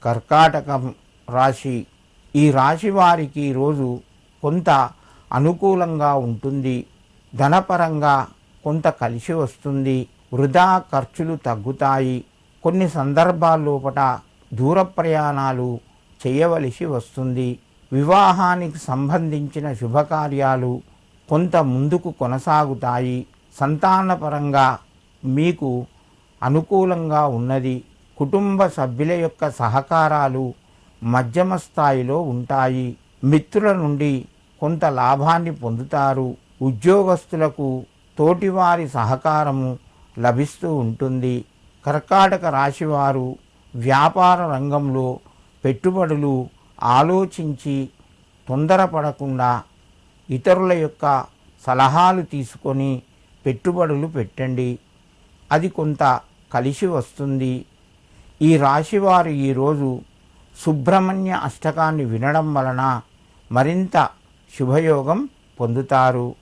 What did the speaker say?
కర్కాటకం రాశి. ఈ రాశి వారికి ఈరోజు కొంత అనుకూలంగా ఉంటుంది. ధనపరంగా కొంత కలిసి వస్తుంది. వృధా ఖర్చులు తగ్గుతాయి. కొన్ని సందర్భాల్లోపట దూర ప్రయాణాలు చేయవలసి వస్తుంది. వివాహానికి సంబంధించిన శుభకార్యాలు కొంత ముందుకు కొనసాగుతాయి. సంతానపరంగా మీకు అనుకూలంగా ఉన్నది. కుటుంబ సభ్యుల యొక్క సహకారాలు మధ్యమ స్థాయిలో ఉంటాయి. మిత్రుల నుండి కొంత లాభాన్ని పొందుతారు. ఉద్యోగస్తులకు తోటివారి సహకారము లభిస్తూ ఉంటుంది. కర్కాటక రాశివారు వ్యాపార రంగంలో పెట్టుబడులు ఆలోచించి తొందరపడకుండా ఇతరుల యొక్క సలహాలు తీసుకొని పెట్టుబడులు పెట్టండి. అది కొంత కలిసి వస్తుంది. ఈ రాశివారు ఈరోజు సుబ్రహ్మణ్య అష్టకాన్ని వినడం వలన మరింత శుభయోగం పొందుతారు.